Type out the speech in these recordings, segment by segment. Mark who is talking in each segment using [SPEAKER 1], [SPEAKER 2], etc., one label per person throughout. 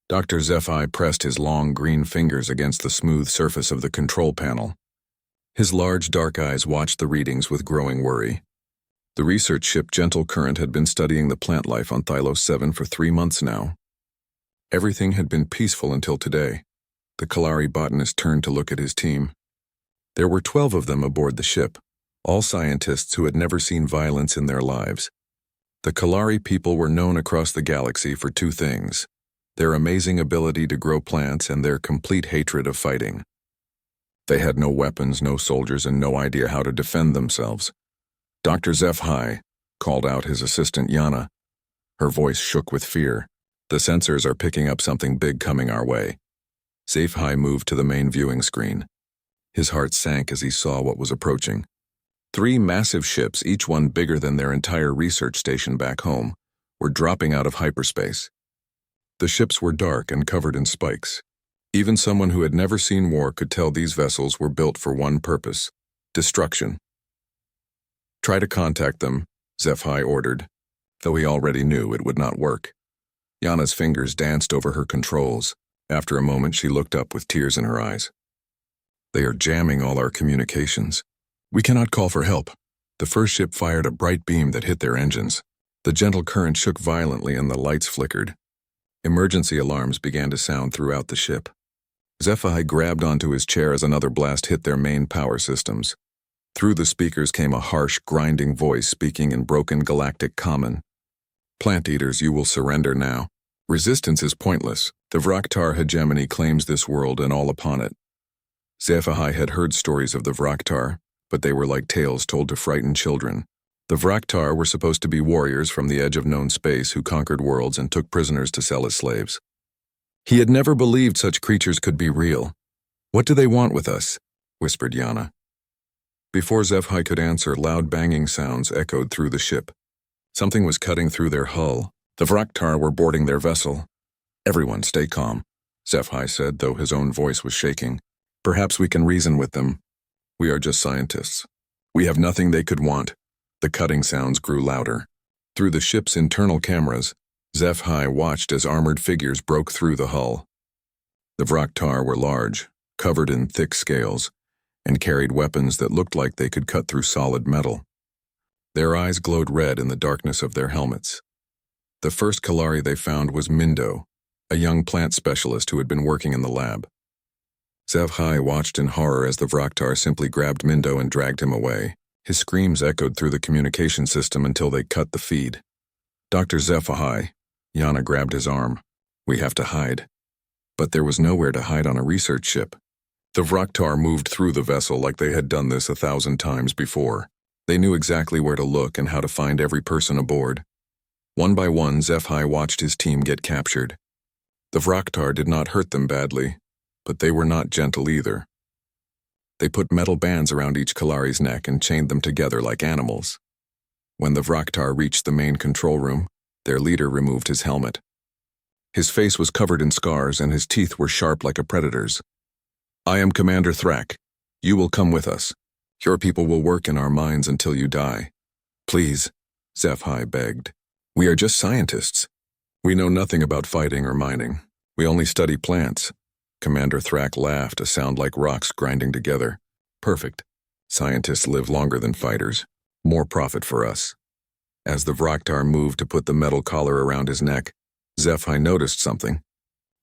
[SPEAKER 1] Dr. Zephi pressed his long green fingers against the smooth surface of the control panel. His large dark eyes watched the readings with growing worry. The research ship Gentle Current had been studying the plant life on Thylos 7 for 3 months now. Everything had been peaceful until today. The Kalari botanist turned to look at his team. There were 12 of them aboard the ship, all scientists who had never seen violence in their lives. The Kalari people were known across the galaxy for 2 things: their amazing ability to grow plants and their complete hatred of fighting. They had no weapons, no soldiers, and no idea how to defend themselves. Dr. Zephi called out his assistant Yana. Her voice shook with fear. The sensors are picking up something big coming our way. Zephi moved to the main viewing screen. His heart sank as he saw what was approaching. 3 massive ships, each one bigger than their entire research station back home, were dropping out of hyperspace. The ships were dark and covered in spikes. Even someone who had never seen war could tell these vessels were built for one purpose: destruction. Try to contact them, Zephi ordered, though he already knew it would not work. Yana's fingers danced over her controls. After a moment, she looked up with tears in her eyes. They are jamming all our communications. We cannot call for help. The first ship fired a bright beam that hit their engines. The Gentle Current shook violently and the lights flickered. Emergency alarms began to sound throughout the ship. Zephi grabbed onto his chair as another blast hit their main power systems. Through the speakers came a harsh, grinding voice speaking in broken galactic common. Plant eaters, you will surrender now. Resistance is pointless. The Vraktar hegemony claims this world and all upon it. Zephi had heard stories of the Vraktar, but they were like tales told to frighten children. The Vraktar were supposed to be warriors from the edge of known space who conquered worlds and took prisoners to sell as slaves. He had never believed such creatures could be real. What do they want with us? Whispered Yana. Before Zephi could answer, loud banging sounds echoed through the ship. Something was cutting through their hull. The Vraktar were boarding their vessel. Everyone stay calm, Zephi said, though his own voice was shaking. Perhaps we can reason with them. We are just scientists. We have nothing they could want. The cutting sounds grew louder. Through the ship's internal cameras, Zephi watched as armored figures broke through the hull. The Vraktar were large, covered in thick scales, and carried weapons that looked like they could cut through solid metal. Their eyes glowed red in the darkness of their helmets. The first Kalari they found was Mindo, a young plant specialist who had been working in the lab. Zephi watched in horror as the Vraktar simply grabbed Mindo and dragged him away. His screams echoed through the communication system until they cut the feed. Dr. Zephi, Yana grabbed his arm. We have to hide. But there was nowhere to hide on a research ship. The Vraktar moved through the vessel like they had done this 1,000 times before. They knew exactly where to look and how to find every person aboard. One by one, Zephi watched his team get captured. The Vraktar did not hurt them badly, but they were not gentle either. They put metal bands around each Kalari's neck and chained them together like animals. When the Vraktar reached the main control room, their leader removed his helmet. His face was covered in scars and his teeth were sharp like a predator's. I am Commander Thrak. You will come with us. Your people will work in our mines until you die. Please, Zephi begged. We are just scientists. We know nothing about fighting or mining. We only study plants. Commander Thrak laughed, a sound like rocks grinding together. Perfect. Scientists live longer than fighters. More profit for us. As the Vraktar moved to put the metal collar around his neck, Zephi noticed something.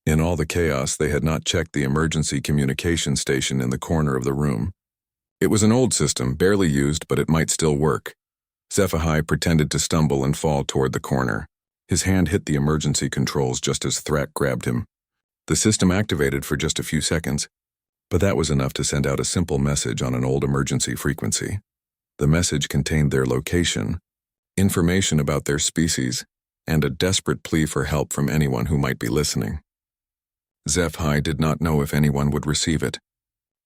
[SPEAKER 1] In all the chaos, they had not checked the emergency communication station in the corner of the room. It was an old system, barely used, but it might still work. Zephi pretended to stumble and fall toward the corner. His hand hit the emergency controls just as Thrak grabbed him. The system activated for just a few seconds, but that was enough to send out a simple message on an old emergency frequency. The message contained their location, information about their species, and a desperate plea for help from anyone who might be listening. Zephi did not know if anyone would receive it.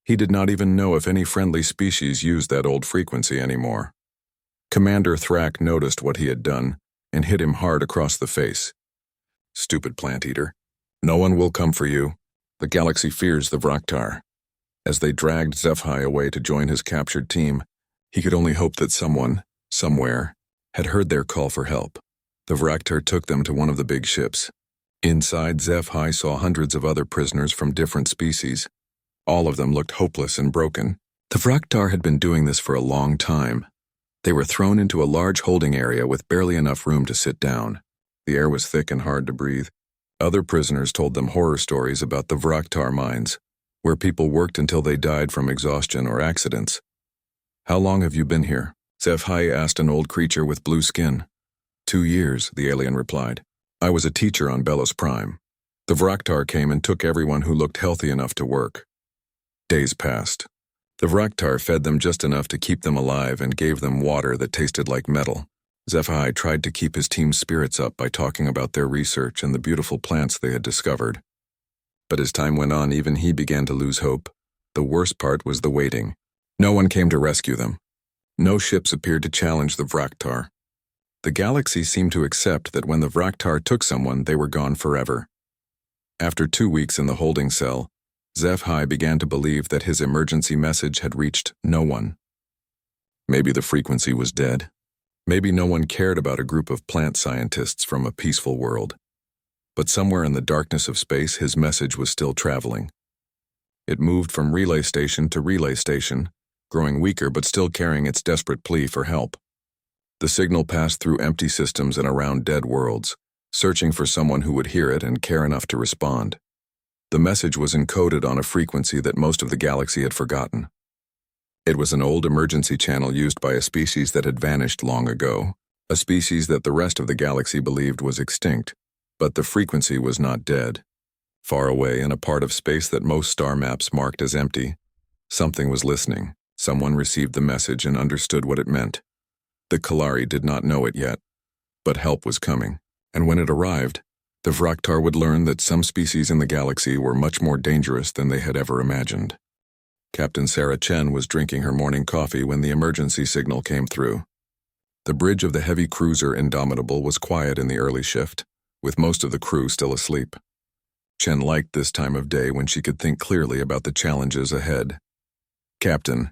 [SPEAKER 1] He did not even know if any friendly species used that old frequency anymore. Commander Thrak noticed what he had done and hit him hard across the face. Stupid plant eater. No one will come for you. The galaxy fears the Vraktar. As they dragged Zephi away to join his captured team, he could only hope that someone, somewhere, had heard their call for help. The Vraktar took them to one of the big ships. Inside, HFY saw hundreds of other prisoners from different species. All of them looked hopeless and broken. The Vraktar had been doing this for a long time. They were thrown into a large holding area with barely enough room to sit down. The air was thick and hard to breathe. Other prisoners told them horror stories about the Vraktar mines, where people worked until they died from exhaustion or accidents. "How long have you been here?" HFY asked an old creature with blue skin. 2 years, the alien replied. "I was a teacher on Belos Prime. The Vraktar came and took everyone who looked healthy enough to work." Days passed. The Vraktar fed them just enough to keep them alive and gave them water that tasted like metal. HFY tried to keep his team's spirits up by talking about their research and the beautiful plants they had discovered. But as time went on, even he began to lose hope. The worst part was the waiting. No one came to rescue them. No ships appeared to challenge the Vraktar. The galaxy seemed to accept that when the Vraktar took someone, they were gone forever. After 2 weeks in the holding cell, HFY began to believe that his emergency message had reached no one. Maybe the frequency was dead. Maybe no one cared about a group of plant scientists from a peaceful world. But somewhere in the darkness of space, his message was still traveling. It moved from relay station to relay station, growing weaker but still carrying its desperate plea for help. The signal passed through empty systems and around dead worlds, searching for someone who would hear it and care enough to respond. The message was encoded on a frequency that most of the galaxy had forgotten. It was an old emergency channel used by a species that had vanished long ago, a species that the rest of the galaxy believed was extinct, but the frequency was not dead. Far away in a part of space that most star maps marked as empty, something was listening. Someone received the message and understood what it meant. The Kalari did not know it yet, but help was coming, and when it arrived, the Vraktar would learn that some species in the galaxy were much more dangerous than they had ever imagined. Captain Sarah Chen was drinking her morning coffee when the emergency signal came through. The bridge of the heavy cruiser Indomitable was quiet in the early shift, with most of the crew still asleep. Chen liked this time of day when she could think clearly about the challenges ahead. "Captain,"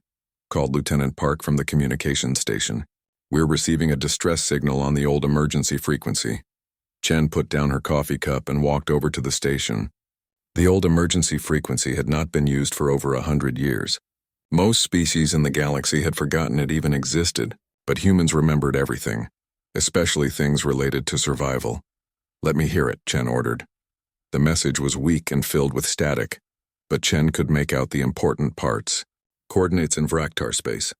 [SPEAKER 1] called Lieutenant Park from the communications station, "we're receiving a distress signal on the old emergency frequency." Chen put down her coffee cup and walked over to the station. The old emergency frequency had not been used for over 100 years. Most species in the galaxy had forgotten it even existed, but humans remembered everything, especially things related to survival. "Let me hear it," Chen ordered. The message was weak and filled with static, but Chen could make out the important parts. "Coordinates in Vraktar space.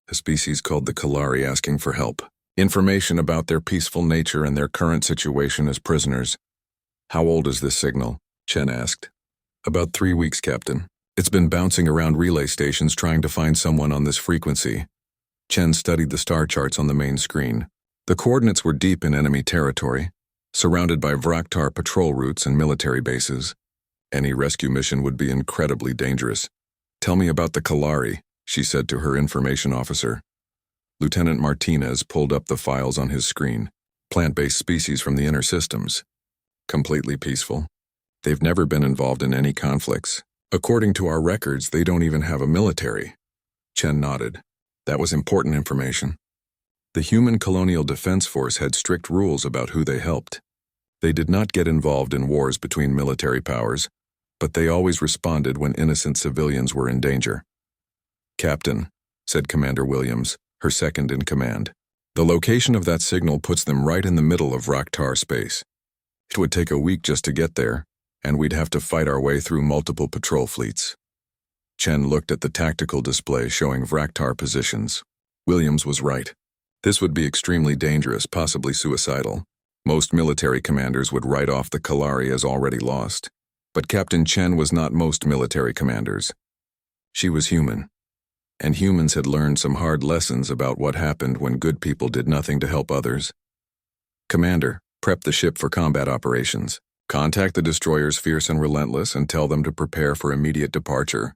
[SPEAKER 1] A species called the Kalari asking for help. Information about their peaceful nature and their current situation as prisoners." "How old is this signal?" Chen asked. "About 3 weeks, Captain. It's been bouncing around relay stations trying to find someone on this frequency." Chen studied the star charts on the main screen. The coordinates were deep in enemy territory, surrounded by Vraktar patrol routes and military bases. Any rescue mission would be incredibly dangerous. "Tell me about the Kalari," she said to her information officer. Lieutenant Martinez pulled up the files on his screen. "Plant-based species from the inner systems. Completely peaceful. They've never been involved in any conflicts. According to our records, they don't even have a military." Chen nodded. That was important information. The Human Colonial Defense Force had strict rules about who they helped. They did not get involved in wars between military powers, but they always responded when innocent civilians were in danger. "Captain," said Commander Williams, her second in command, "the location of that signal puts them right in the middle of Vraktar space. It would take a week just to get there, and we'd have to fight our way through multiple patrol fleets." Chen looked at the tactical display showing Vraktar positions. Williams was right. This would be extremely dangerous, possibly suicidal. Most military commanders would write off the Kalari as already lost. But Captain Chen was not most military commanders. She was human. And humans had learned some hard lessons about what happened when good people did nothing to help others. "Commander, prep the ship for combat operations. Contact the destroyers Fierce and Relentless and tell them to prepare for immediate departure.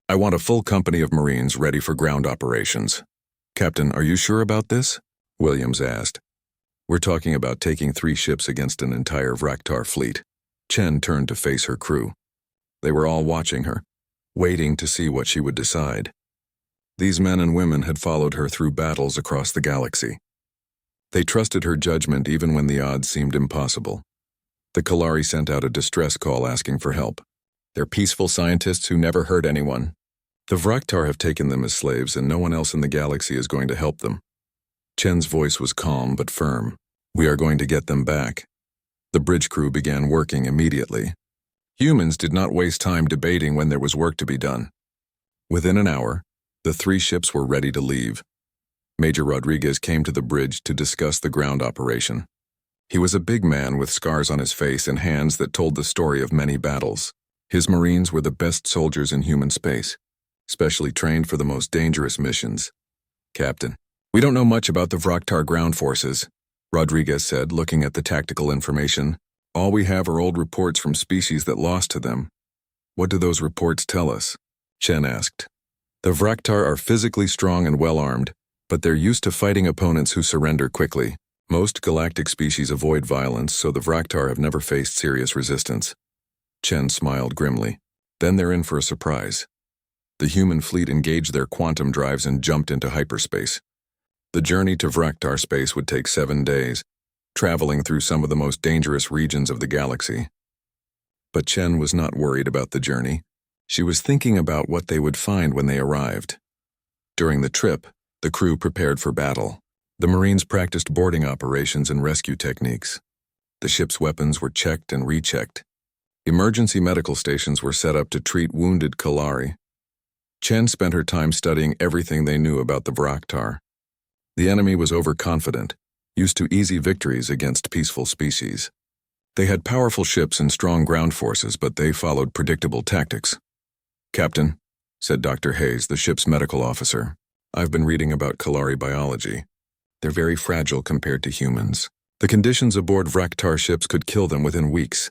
[SPEAKER 1] I want a full company of Marines ready for ground operations." "Captain, are you sure about this?" Williams asked. "We're talking about taking 3 ships against an entire Vraktar fleet." Chen turned to face her crew. They were all watching her, waiting to see what she would decide. These men and women had followed her through battles across the galaxy. They trusted her judgment even when the odds seemed impossible. The Kalari sent out a distress call asking for help. They're peaceful scientists who never hurt anyone. The Vraktar have taken them as slaves, and no one else in the galaxy is going to help them. Chen's voice was calm but firm. We are going to get them back. The bridge crew began working immediately. Humans did not waste time debating when there was work to be done. Within an hour, the 3 ships were ready to leave. Major Rodriguez came to the bridge to discuss the ground operation. He was a big man with scars on his face and hands that told the story of many battles. His Marines were the best soldiers in human space, specially trained for the most dangerous missions. Captain, we don't know much about the Vraktar ground forces, Rodriguez said, looking at the tactical information. All we have are old reports from species that lost to them. What do those reports tell us? Chen asked. The Vraktar are physically strong and well-armed, but they're used to fighting opponents who surrender quickly. Most galactic species avoid violence, so the Vraktar have never faced serious resistance. Chen smiled grimly. Then they're in for a surprise. The human fleet engaged their quantum drives and jumped into hyperspace. The journey to Vraktar space would take 7 days, traveling through some of the most dangerous regions of the galaxy. But Chen was not worried about the journey. She was thinking about what they would find when they arrived. During the trip, the crew prepared for battle. The Marines practiced boarding operations and rescue techniques. The ship's weapons were checked and rechecked. Emergency medical stations were set up to treat wounded Kalari. Chen spent her time studying everything they knew about the Vraktar. The enemy was overconfident, used to easy victories against peaceful species. They had powerful ships and strong ground forces, but they followed predictable tactics. Captain, said Dr. Hayes, the ship's medical officer, I've been reading about Kalari biology. They're very fragile compared to humans. The conditions aboard Vraktar ships could kill them within weeks.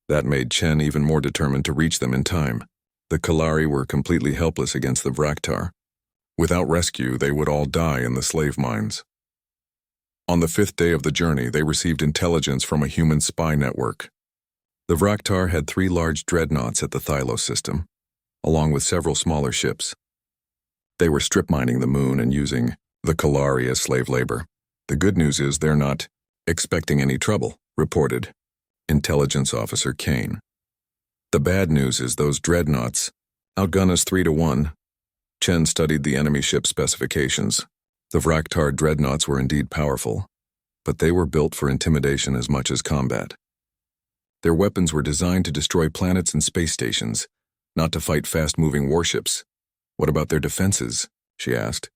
[SPEAKER 1] That made Chen even more determined to reach them in time. The Kalari were completely helpless against the Vraktar. Without rescue, they would all die in the slave mines. On the 5th day of the journey, they received intelligence from a human spy network. The Vraktar had 3 large dreadnoughts at the Thylos system, along with several smaller ships. They were strip mining the moon and using the Kalari as slave labor. The good news is they're not expecting any trouble, reported Intelligence Officer Kane. The bad news is those dreadnoughts outgun us 3-1. Chen studied the enemy ship specifications. The Vraktar dreadnoughts were indeed powerful, but they were built for intimidation as much as combat. Their weapons were designed to destroy planets and space stations, not to fight fast-moving warships. What about their defenses? She asked.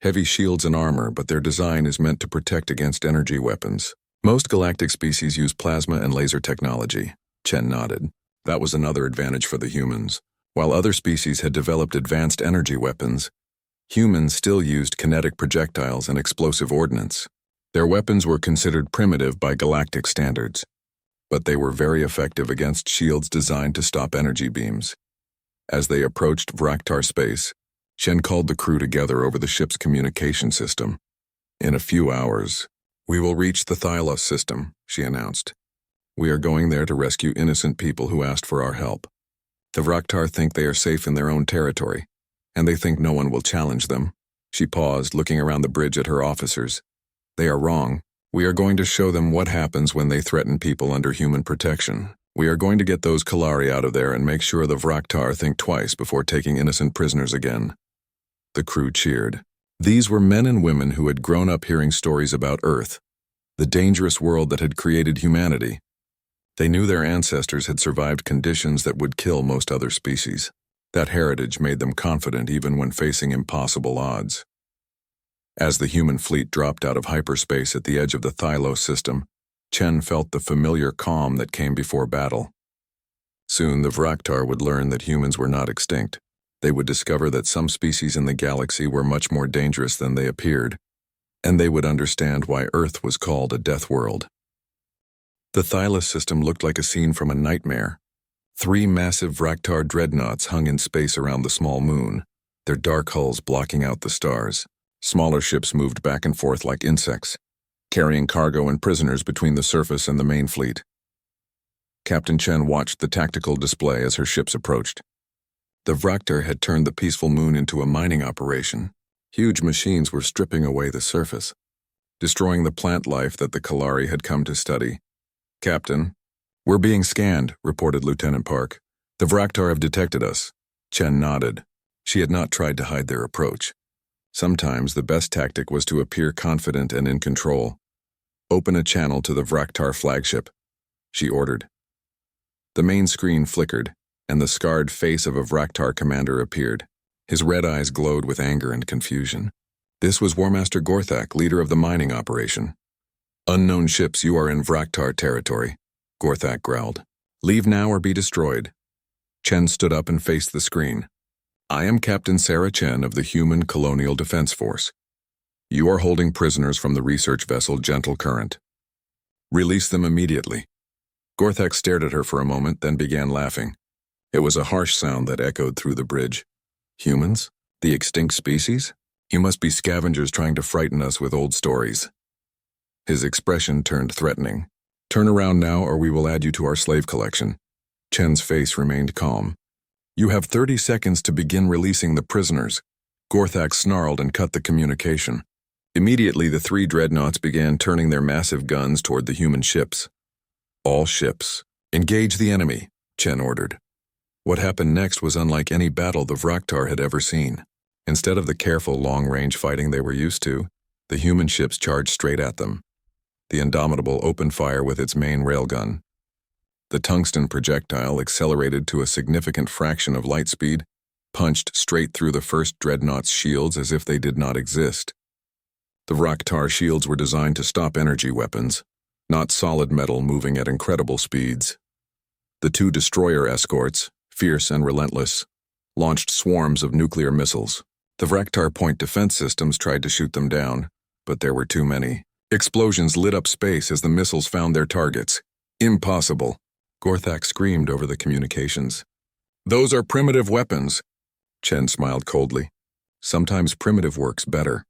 [SPEAKER 1] Heavy shields and armor, but their design is meant to protect against energy weapons. Most galactic species use plasma and laser technology. Chen nodded. That was another advantage for the humans. While other species had developed advanced energy weapons, humans still used kinetic projectiles and explosive ordnance. Their weapons were considered primitive by galactic standards, but they were very effective against shields designed to stop energy beams. As they approached Vraktar space, Chen called the crew together over the ship's communication system. In a few hours, we will reach the Thylos system, she announced. We are going there to rescue innocent people who asked for our help. The Vraktar think they are safe in their own territory, and they think no one will challenge them. She paused, looking around the bridge at her officers. They are wrong. We are going to show them what happens when they threaten people under human protection. We are going to get those Kalari out of there and make sure the Vraktar think twice before taking innocent prisoners again. The crew cheered. These were men and women who had grown up hearing stories about Earth, the dangerous world that had created humanity. They knew their ancestors had survived conditions that would kill most other species. That heritage made them confident even when facing impossible odds. As the human fleet dropped out of hyperspace at the edge of the Thylos system, Chen felt the familiar calm that came before battle. Soon the Vraktar would learn that humans were not extinct. They would discover that some species in the galaxy were much more dangerous than they appeared, and they would understand why Earth was called a death world. The Thylos system looked like a scene from a nightmare. 3 massive Vraktar dreadnoughts hung in space around the small moon, their dark hulls blocking out the stars. Smaller ships moved back and forth like insects, carrying cargo and prisoners between the surface and the main fleet. Captain Chen watched the tactical display as her ships approached. The Vraktar had turned the peaceful moon into a mining operation. Huge machines were stripping away the surface, destroying the plant life that the Kalari had come to study. Captain, "We're being scanned," reported Lieutenant Park. "The Vraktar have detected us." Chen nodded. She had not tried to hide their approach. Sometimes the best tactic was to appear confident and in control. "Open a channel to the Vraktar flagship," she ordered. The main screen flickered, and the scarred face of a Vraktar commander appeared. His red eyes glowed with anger and confusion. This was Warmaster Gorthak, leader of the mining operation. "Unknown ships, you are in Vraktar territory," Gorthak growled. "Leave now or be destroyed." Chen stood up and faced the screen. "I am Captain Sarah Chen of the Human Colonial Defense Force. You are holding prisoners from the research vessel Gentle Current. Release them immediately." Gorthak stared at her for a moment, then began laughing. It was a harsh sound that echoed through the bridge. "Humans? The extinct species? You must be scavengers trying to frighten us with old stories." His expression turned threatening. "Turn around now or we will add you to our slave collection." Chen's face remained calm. "You have 30 seconds to begin releasing the prisoners." Gorthak snarled and cut the communication. Immediately, the 3 dreadnoughts began turning their massive guns toward the human ships. "All ships, engage the enemy," Chen ordered. What happened next was unlike any battle the Vraktar had ever seen. Instead of the careful long-range fighting they were used to, the human ships charged straight at them. The Indomitable opened fire with its main railgun. The tungsten projectile, accelerated to a significant fraction of light speed, punched straight through the first dreadnought's shields as if they did not exist. The Vraktar shields were designed to stop energy weapons, not solid metal moving at incredible speeds. The 2 destroyer escorts, fierce and relentless, launched swarms of nuclear missiles. The Vraktar point defense systems tried to shoot them down, but there were too many. Explosions lit up space as the missiles found their targets. "Impossible," Gorthak screamed over the communications. "Those are primitive weapons." Chen smiled coldly. "Sometimes primitive works better."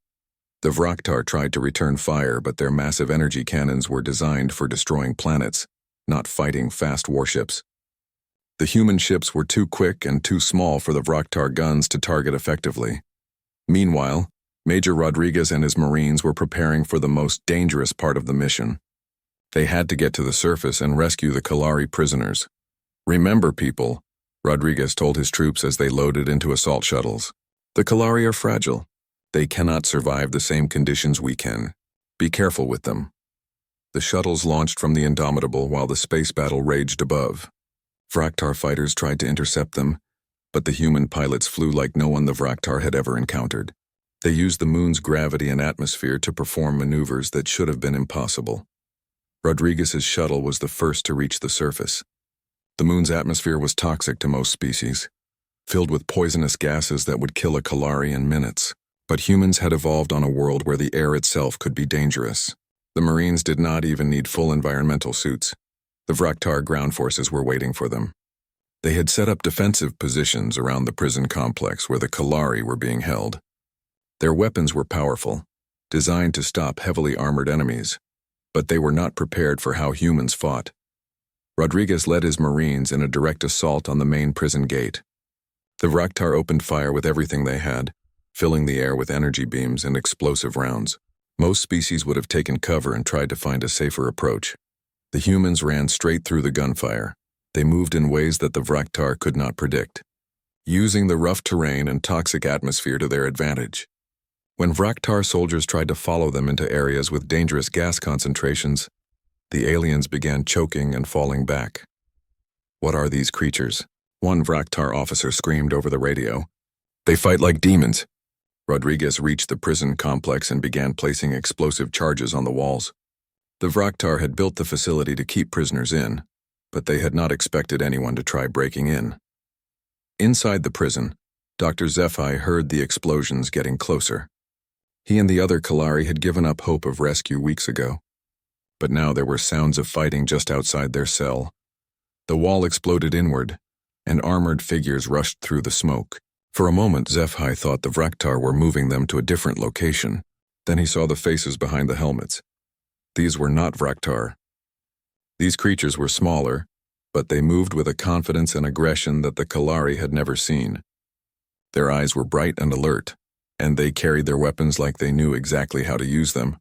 [SPEAKER 1] The Vraktar tried to return fire, but their massive energy cannons were designed for destroying planets, not fighting fast warships. The human ships were too quick and too small for the Vraktar guns to target effectively. Meanwhile, Major Rodriguez and his Marines were preparing for the most dangerous part of the mission. They had to get to the surface and rescue the Kalari prisoners. "Remember, people," Rodriguez told his troops as they loaded into assault shuttles. "The Kalari are fragile. They cannot survive the same conditions we can. Be careful with them." The shuttles launched from the Indomitable while the space battle raged above. Vraktar fighters tried to intercept them, but the human pilots flew like no one the Vraktar had ever encountered. They used the moon's gravity and atmosphere to perform maneuvers that should have been impossible. Rodriguez's shuttle was the first to reach the surface. The moon's atmosphere was toxic to most species, filled with poisonous gases that would kill a Kalari in minutes. But humans had evolved on a world where the air itself could be dangerous. The Marines did not even need full environmental suits. The Vraktar ground forces were waiting for them. They had set up defensive positions around the prison complex where the Kalari were being held. Their weapons were powerful, designed to stop heavily armored enemies, but they were not prepared for how humans fought. Rodriguez led his Marines in a direct assault on the main prison gate. The Vraktar opened fire with everything they had, filling the air with energy beams and explosive rounds. Most species would have taken cover and tried to find a safer approach. The humans ran straight through the gunfire. They moved in ways that the Vraktar could not predict, using the rough terrain and toxic atmosphere to their advantage. When Vraktar soldiers tried to follow them into areas with dangerous gas concentrations, the aliens began choking and falling back. "What are these creatures?" one Vraktar officer screamed over the radio. "They fight like demons." Rodriguez reached the prison complex and began placing explosive charges on the walls. The Vraktar had built the facility to keep prisoners in, but they had not expected anyone to try breaking in. Inside the prison, Dr. Zephi heard the explosions getting closer. He and the other Kalari had given up hope of rescue weeks ago. But now there were sounds of fighting just outside their cell. The wall exploded inward, and armored figures rushed through the smoke. For a moment, Zephi thought the Vraktar were moving them to a different location. Then he saw the faces behind the helmets. These were not Vraktar. These creatures were smaller, but they moved with a confidence and aggression that the Kalari had never seen. Their eyes were bright and alert, and they carried their weapons like they knew exactly how to use them.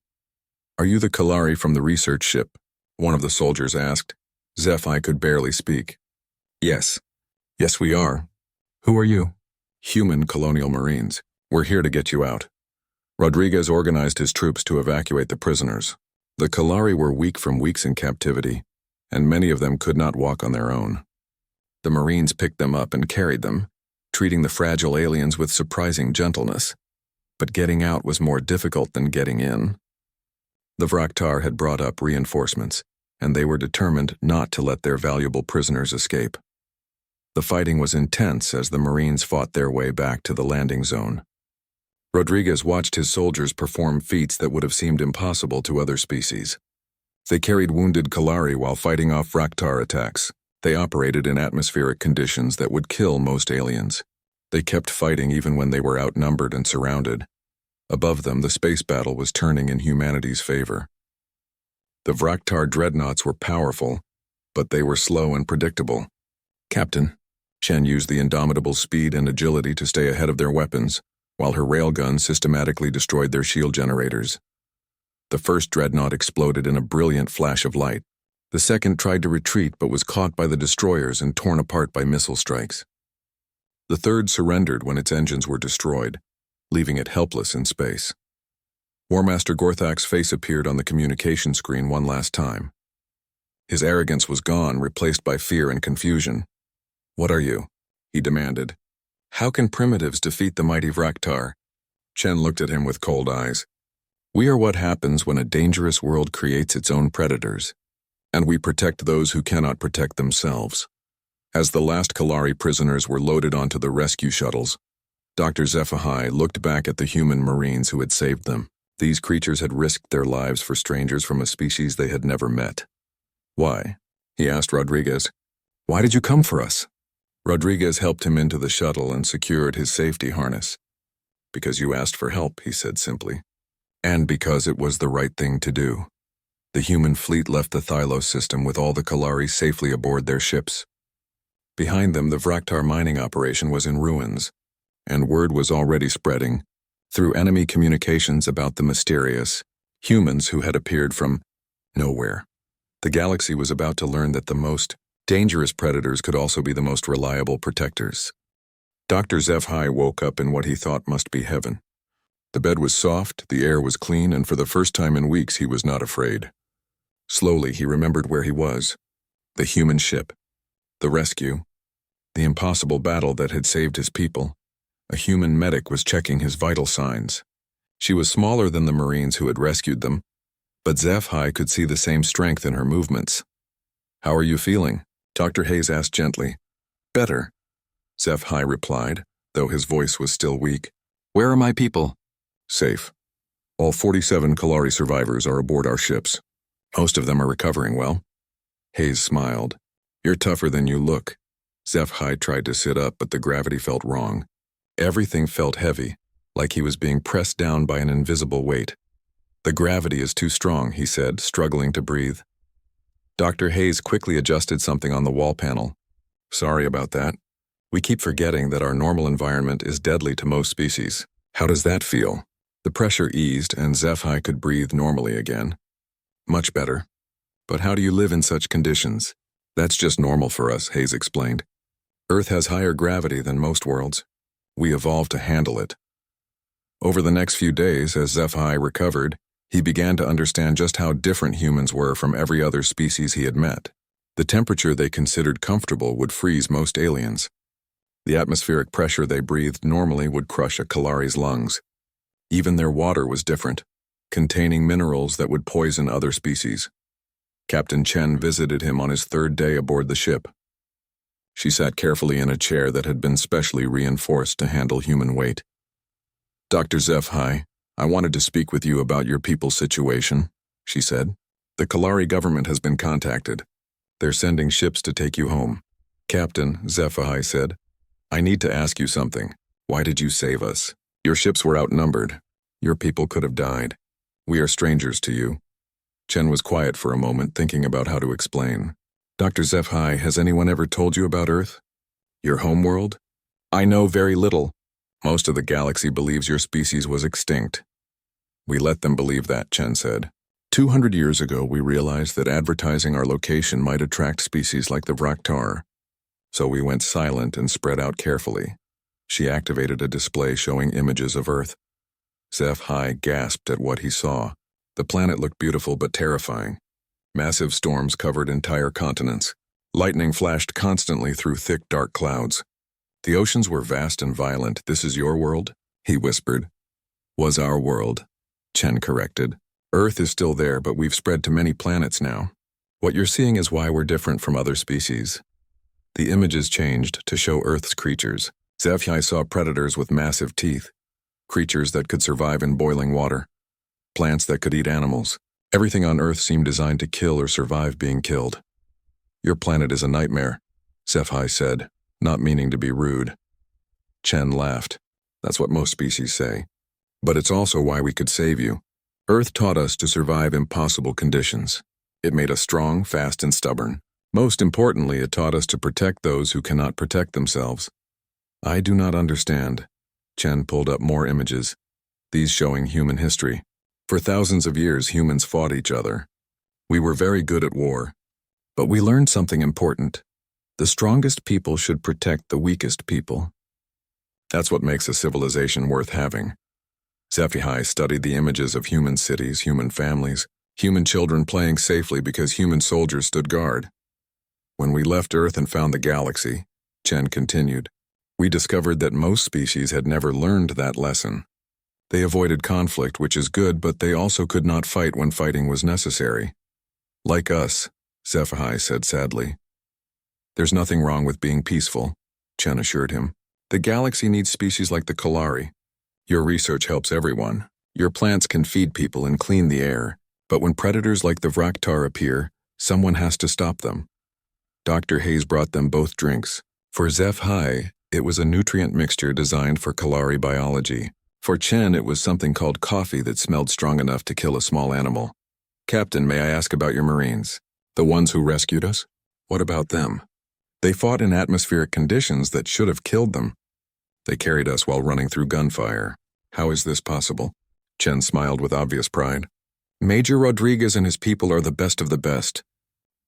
[SPEAKER 1] "Are you the Kalari from the research ship?" one of the soldiers asked. Zephi could barely speak. Yes. Yes, we are. Who are you? Human colonial marines. We're here to get you out. Rodriguez organized his troops to evacuate the prisoners. The Kalari were weak from weeks in captivity, and many of them could not walk on their own. The Marines picked them up and carried them, treating the fragile aliens with surprising gentleness. But getting out was more difficult than getting in. The Vraktar had brought up reinforcements, and they were determined not to let their valuable prisoners escape. The fighting was intense as the Marines fought their way back to the landing zone. Rodriguez watched his soldiers perform feats that would have seemed impossible to other species. They carried wounded Kalari while fighting off Vraktar attacks. They operated in atmospheric conditions that would kill most aliens. They kept fighting even when they were outnumbered and surrounded. Above them, the space battle was turning in humanity's favor. The Vraktar dreadnoughts were powerful, but they were slow and predictable. Captain, Chen used the indomitable speed and agility to stay ahead of their weapons, while her railguns systematically destroyed their shield generators. The first dreadnought exploded in a brilliant flash of light. The second tried to retreat but was caught by the destroyers and torn apart by missile strikes. The third surrendered when its engines were destroyed, leaving it helpless in space. Warmaster Gorthak's face appeared on the communication screen one last time. His arrogance was gone, replaced by fear and confusion. "What are you?" he demanded. "How can primitives defeat the mighty Vraktar?" Chen looked at him with cold eyes. "We are what happens when a dangerous world creates its own predators, and we protect those who cannot protect themselves." As the last Kalari prisoners were loaded onto the rescue shuttles, Dr. Zephi looked back at the human Marines who had saved them. These creatures had risked their lives for strangers from a species they had never met. "Why?" he asked Rodriguez. "Why did you come for us?" Rodriguez helped him into the shuttle and secured his safety harness. "Because you asked for help," he said simply. "And because it was the right thing to do." The human fleet left the Thylos system with all the Kalari safely aboard their ships. Behind them, the Vraktar mining operation was in ruins, and word was already spreading through enemy communications about the mysterious humans who had appeared from nowhere. The galaxy was about to learn that the most dangerous predators could also be the most reliable protectors. Dr. Zephi woke up in what he thought must be heaven. The bed was soft, the air was clean, and for the first time in weeks he was not afraid. Slowly he remembered where he was. The human ship. The rescue. The impossible battle that had saved his people. A human medic was checking his vital signs. She was smaller than the Marines who had rescued them, but Zephi could see the same strength in her movements. "How are you feeling?" Dr. Hayes asked gently. "Better," Zephi replied, though his voice was still weak. "Where are my people?" "Safe. All 47 Kalari survivors are aboard our ships. Most of them are recovering well." Hayes smiled. "You're tougher than you look." Zephi tried to sit up, but the gravity felt wrong. Everything felt heavy, like he was being pressed down by an invisible weight. "The gravity is too strong," he said, struggling to breathe. Dr. Hayes quickly adjusted something on the wall panel. "Sorry about that. We keep forgetting that our normal environment is deadly to most species. How does that feel?" The pressure eased, and Zephi could breathe normally again. "Much better. But how do you live in such conditions?" "That's just normal for us," Hayes explained. "Earth has higher gravity than most worlds. We evolved to handle it." Over the next few days, as Zephi recovered, he began to understand just how different humans were from every other species he had met. The temperature they considered comfortable would freeze most aliens. The atmospheric pressure they breathed normally would crush a Kalari's lungs. Even their water was different, containing minerals that would poison other species. Captain Chen visited him on his third day aboard the ship. She sat carefully in a chair that had been specially reinforced to handle human weight. "Dr. Zephi, I wanted to speak with you about your people's situation," she said. "The Kalari government has been contacted. They're sending ships to take you home." "Captain," Zephi said, "I need to ask you something. Why did you save us? Your ships were outnumbered. Your people could have died. We are strangers to you." Chen was quiet for a moment, thinking about how to explain. "Dr. Zephi, has anyone ever told you about Earth? Your homeworld?" "I know very little. Most of the galaxy believes your species was extinct." "We let them believe that," Chen said. 200 years ago, we realized that advertising our location might attract species like the Vraktar. So we went silent and spread out carefully. She activated a display showing images of Earth. HFY gasped at what he saw. The planet looked beautiful but terrifying. Massive storms covered entire continents. Lightning flashed constantly through thick, dark clouds. The oceans were vast and violent. "This is your world?" he whispered. "Was our world," Chen corrected. "Earth is still there, but we've spread to many planets now. What you're seeing is why we're different from other species." The images changed to show Earth's creatures. HFY saw predators with massive teeth, creatures that could survive in boiling water, plants that could eat animals. Everything on Earth seemed designed to kill or survive being killed. "Your planet is a nightmare," HFY said, not meaning to be rude. Chen laughed. "That's what most species say. But it's also why we could save you. Earth taught us to survive impossible conditions. It made us strong, fast, and stubborn. Most importantly, it taught us to protect those who cannot protect themselves." "I do not understand." Chen pulled up more images, these showing human history. For thousands of years, humans fought each other. We were very good at war. But we learned something important. The strongest people should protect the weakest people. That's what makes a civilization worth having. HFY studied the images of human cities, human families, human children playing safely because human soldiers stood guard. "When we left Earth and found the galaxy," Chen continued, "we discovered that most species had never learned that lesson. They avoided conflict, which is good, but they also could not fight when fighting was necessary. Like us," HFY said sadly. "There's nothing wrong with being peaceful," Chen assured him. "The galaxy needs species like the Kalari. Your research helps everyone. Your plants can feed people and clean the air. But when predators like the Vraktar appear, someone has to stop them." Dr. Hayes brought them both drinks. For HFY, it was a nutrient mixture designed for Kalari biology. For Chen, it was something called coffee that smelled strong enough to kill a small animal. "Captain, may I ask about your Marines? The ones who rescued us? What about them? They fought in atmospheric conditions that should have killed them. They carried us while running through gunfire. How is this possible?" Chen smiled with obvious pride. "Major Rodriguez and his people are the best of the best.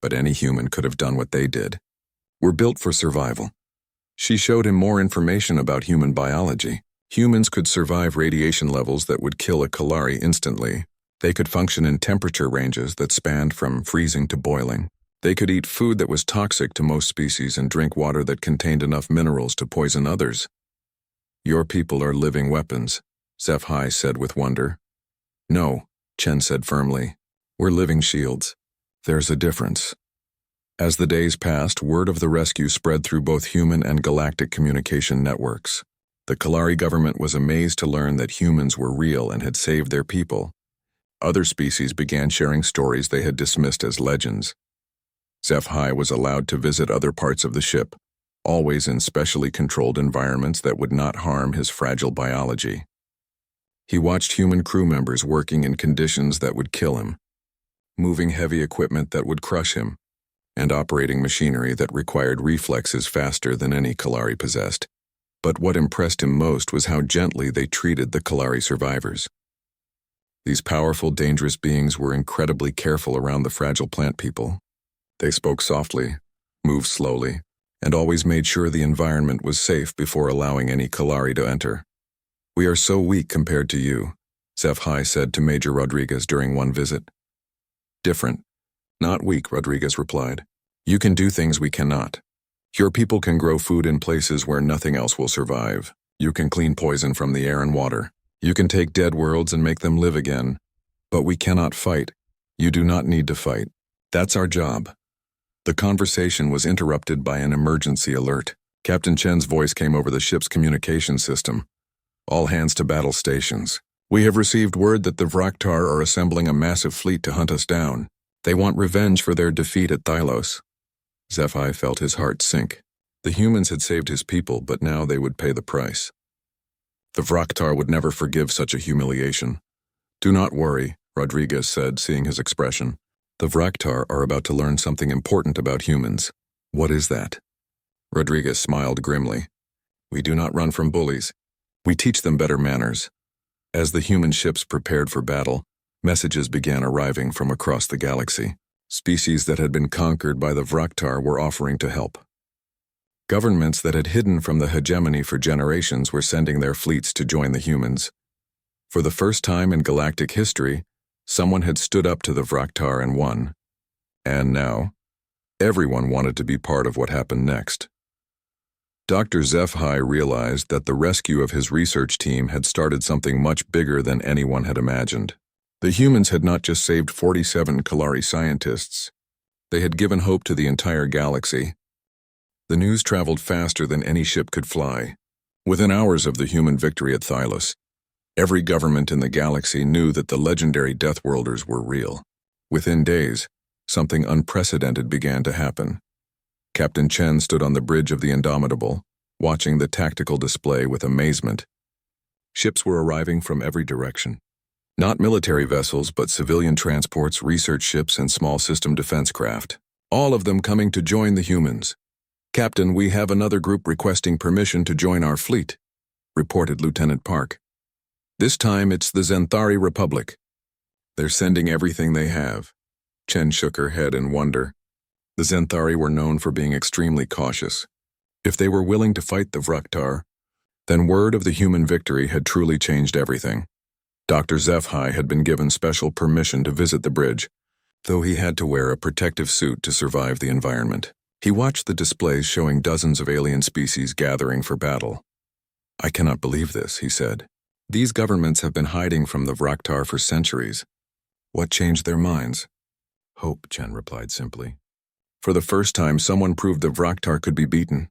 [SPEAKER 1] But any human could have done what they did. We're built for survival." She showed him more information about human biology. Humans could survive radiation levels that would kill a Kalari instantly. They could function in temperature ranges that spanned from freezing to boiling. They could eat food that was toxic to most species and drink water that contained enough minerals to poison others. "Your people are living weapons," HFY said with wonder. "No," Chen said firmly. "We're living shields. There's a difference." As the days passed, word of the rescue spread through both human and galactic communication networks. The Kalari government was amazed to learn that humans were real and had saved their people. Other species began sharing stories they had dismissed as legends. HFY was allowed to visit other parts of the ship, always in specially controlled environments that would not harm his fragile biology. He watched human crew members working in conditions that would kill him, moving heavy equipment that would crush him, and operating machinery that required reflexes faster than any Kalari possessed. But what impressed him most was how gently they treated the Kalari survivors. These powerful, dangerous beings were incredibly careful around the fragile plant people. They spoke softly, moved slowly, and always made sure the environment was safe before allowing any Kalari to enter. "We are so weak compared to you," HFY said to Major Rodriguez during one visit. "Different. Not weak," Rodriguez replied. "You can do things we cannot. Your people can grow food in places where nothing else will survive. You can clean poison from the air and water. You can take dead worlds and make them live again. But we cannot fight. You do not need to fight. That's our job." The conversation was interrupted by an emergency alert. Captain Chen's voice came over the ship's communication system. "All hands to battle stations. We have received word that the Vraktar are assembling a massive fleet to hunt us down. They want revenge for their defeat at Thylos." HFY felt his heart sink. The humans had saved his people, but now they would pay the price. The Vraktar would never forgive such a humiliation. "Do not worry," Rodriguez said, seeing his expression. "The Vraktar are about to learn something important about humans." "What is that?" Rodriguez smiled grimly. "We do not run from bullies. We teach them better manners." As the human ships prepared for battle, Messages began arriving from across the galaxy. Species that had been conquered by the Vraktar were offering to help. Governments that had hidden from the hegemony for generations were sending their fleets to join the humans. For the first time in galactic history, someone had stood up to the Vraktar and won. And now, everyone wanted to be part of what happened next. Dr. HFY realized that the rescue of his research team had started something much bigger than anyone had imagined. The humans had not just saved 47 Kalari scientists. They had given hope to the entire galaxy. The news traveled faster than any ship could fly. Within hours of the human victory at Thylos, every government in the galaxy knew that the legendary Deathworlders were real. Within days, something unprecedented began to happen. Captain Chen stood on the bridge of the Indomitable, watching the tactical display with amazement. Ships were arriving from every direction. Not military vessels, but civilian transports, research ships, and small system defense craft. All of them coming to join the humans. "Captain, we have another group requesting permission to join our fleet," reported Lieutenant Park. "This time it's the Zenthari Republic. They're sending everything they have." Chen shook her head in wonder. The Zenthari were known for being extremely cautious. If they were willing to fight the Vraktar, then word of the human victory had truly changed everything. Dr. HFY had been given special permission to visit the bridge, though he had to wear a protective suit to survive the environment. He watched the displays showing dozens of alien species gathering for battle. "I cannot believe this," he said. "These governments have been hiding from the Vraktar for centuries. What changed their minds?" "Hope," Chen replied simply. For the first time, someone proved the Vraktar could be beaten.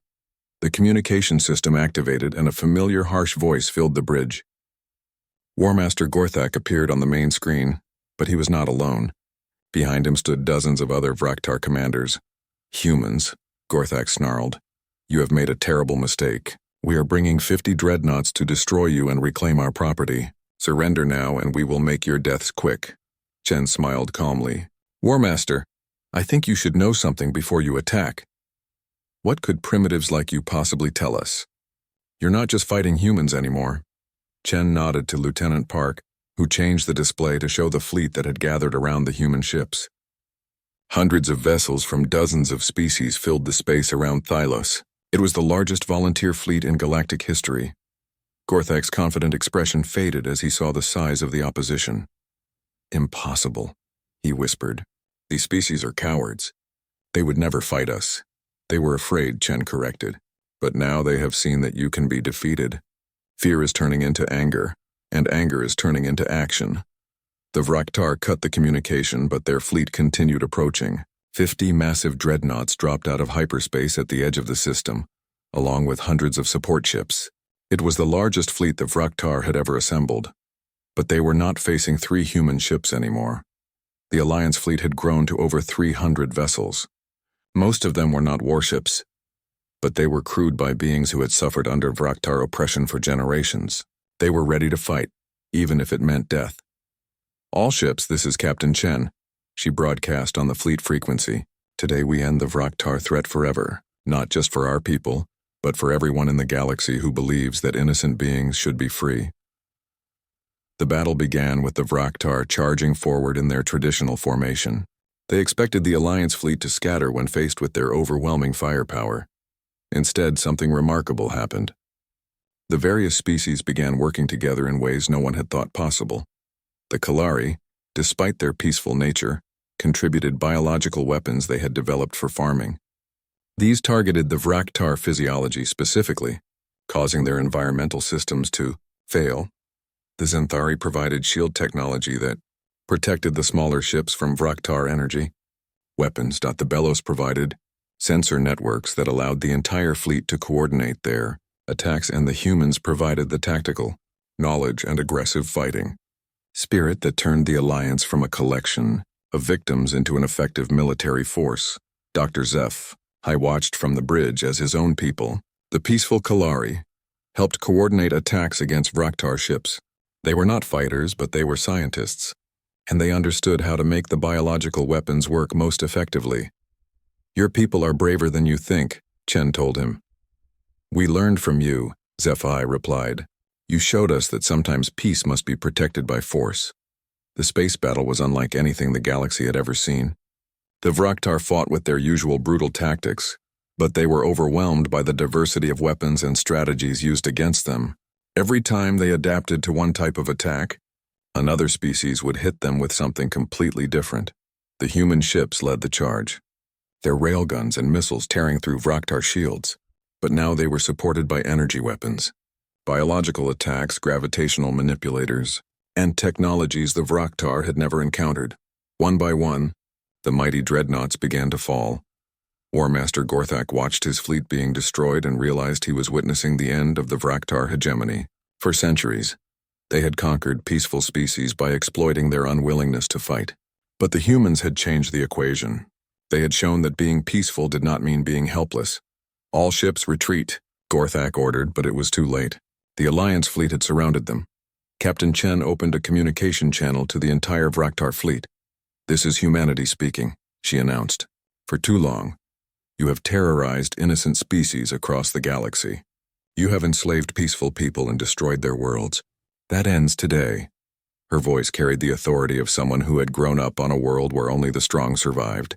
[SPEAKER 1] The communication system activated and a familiar harsh voice filled the bridge. War Master Gorthak appeared on the main screen, but he was not alone. Behind him stood dozens of other Vraktar commanders. "Humans," Gorthak snarled. "You have made a terrible mistake. We are bringing 50 dreadnoughts to destroy you and reclaim our property. Surrender now and we will make your deaths quick." Chen smiled calmly. "War Master, I think you should know something before you attack. What could primitives like you possibly tell us? You're not just fighting humans anymore." Chen nodded to Lieutenant Park, who changed the display to show the fleet that had gathered around the human ships. Hundreds of vessels from dozens of species filled the space around Thylos. It was the largest volunteer fleet in galactic history. Gorthak's confident expression faded as he saw the size of the opposition. "Impossible," he whispered. "These species are cowards. They would never fight us." "They were afraid," Chen corrected. "But now they have seen that you can be defeated. Fear is turning into anger, and anger is turning into action." The Vraktar cut the communication, but their fleet continued approaching. 50 massive dreadnoughts dropped out of hyperspace at the edge of the system, along with hundreds of support ships. It was the largest fleet the Vraktar had ever assembled. But they were not facing 3 human ships anymore. The Alliance fleet had grown to over 300 vessels. Most of them were not warships, but they were crewed by beings who had suffered under Vraktar oppression for generations. They were ready to fight, even if it meant death. "All ships, this is Captain Chen," she broadcast on the fleet frequency. "Today we end the Vraktar threat forever, not just for our people, but for everyone in the galaxy who believes that innocent beings should be free." The battle began with the Vraktar charging forward in their traditional formation. They expected the Alliance fleet to scatter when faced with their overwhelming firepower. Instead, something remarkable happened. The various species began working together in ways no one had thought possible. The Kalari, despite their peaceful nature, contributed biological weapons they had developed for farming. These targeted the Vraktar physiology specifically, causing their environmental systems to fail. The Zenthari provided shield technology that protected the smaller ships from Vraktar energy. Weapons. The Bellows provided sensor networks that allowed the entire fleet to coordinate their attacks, and the humans provided the tactical knowledge and aggressive fighting spirit that turned the Alliance from a collection of victims into an effective military force. Dr. HFY watched from the bridge as his own people, the peaceful Kalari, helped coordinate attacks against Vraktar ships. They were not fighters, but they were scientists, and they understood how to make the biological weapons work most effectively. "Your people are braver than you think," Chen told him. "We learned from you," HFY replied. "You showed us that sometimes peace must be protected by force." The space battle was unlike anything the galaxy had ever seen. The Vraktar fought with their usual brutal tactics, but they were overwhelmed by the diversity of weapons and strategies used against them. Every time they adapted to one type of attack, another species would hit them with something completely different. The human ships led the charge, their railguns and missiles tearing through Vraktar shields, but now they were supported by energy weapons, biological attacks, gravitational manipulators, and technologies the Vraktar had never encountered. One by one, the mighty dreadnoughts began to fall. War Master Gorthak watched his fleet being destroyed and realized he was witnessing the end of the Vraktar hegemony. For centuries, they had conquered peaceful species by exploiting their unwillingness to fight. But the humans had changed the equation. They had shown that being peaceful did not mean being helpless. All ships retreat, Gorthak ordered, but it was too late. The Alliance fleet had surrounded them. Captain Chen opened a communication channel to the entire Vraktar fleet. "This is humanity speaking," she announced. "For too long, you have terrorized innocent species across the galaxy. You have enslaved peaceful people and destroyed their worlds. That ends today." Her voice carried the authority of someone who had grown up on a world where only the strong survived,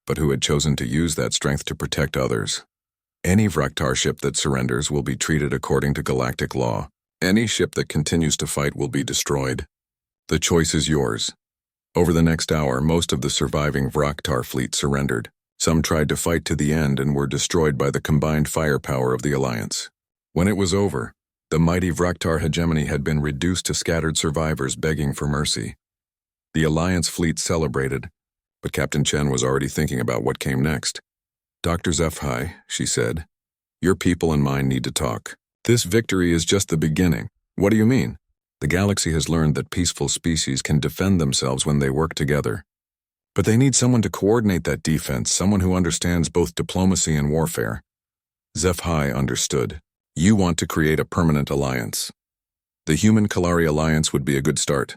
[SPEAKER 1] but who had chosen to use that strength to protect others. "Any Vraktar ship that surrenders will be treated according to galactic law. Any ship that continues to fight will be destroyed. The choice is yours." Over the next hour, most of the surviving Vraktar fleet surrendered. Some tried to fight to the end and were destroyed by the combined firepower of the Alliance. When it was over, the mighty Vraktar hegemony had been reduced to scattered survivors begging for mercy. The Alliance fleet celebrated, but Captain Chen was already thinking about what came next. "Dr. HFY," she said, "your people and mine need to talk. This victory is just the beginning." "What do you mean?" "The galaxy has learned that peaceful species can defend themselves when they work together. But they need someone to coordinate that defense, someone who understands both diplomacy and warfare." HFY understood. "You want to create a permanent alliance. The Human-Kalari Alliance would be a good start.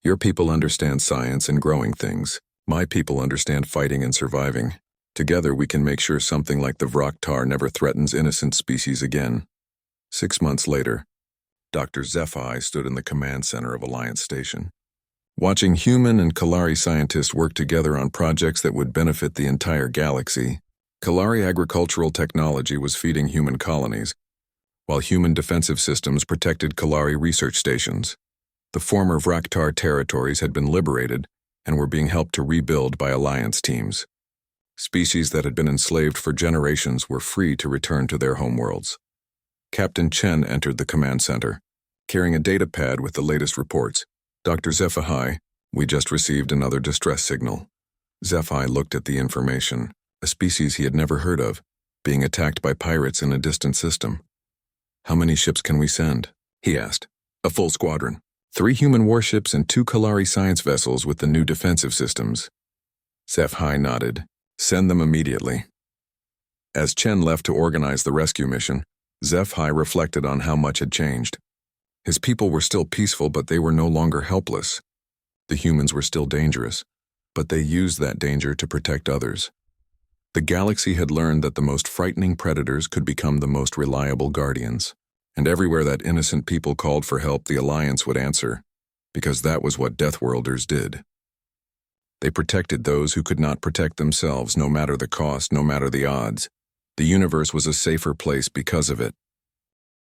[SPEAKER 1] Your people understand science and growing things. My people understand fighting and surviving. Together we can make sure something like the Vraktar never threatens innocent species again." 6 months later, Dr. HFY stood in the command center of Alliance Station. Watching human and Kalari scientists work together on projects that would benefit the entire galaxy, Kalari agricultural technology was feeding human colonies, while human defensive systems protected Kalari research stations. The former Vraktar territories had been liberated and were being helped to rebuild by Alliance teams. Species that had been enslaved for generations were free to return to their homeworlds. Captain Chen entered the command center, carrying a data pad with the latest reports. "Dr. HFY, we just received another distress signal." HFY looked at the information, a species he had never heard of, being attacked by pirates in a distant system. "How many ships can we send?" he asked. "A full squadron. 3 human warships and 2 Kalari science vessels with the new defensive systems." HFY nodded. "Send them immediately." As Chen left to organize the rescue mission, HFY reflected on how much had changed. His people were still peaceful, but they were no longer helpless. The humans were still dangerous, but they used that danger to protect others. The galaxy had learned that the most frightening predators could become the most reliable guardians, and everywhere that innocent people called for help, the Alliance would answer, because that was what Deathworlders did. They protected those who could not protect themselves, no matter the cost, no matter the odds. The universe was a safer place because of it.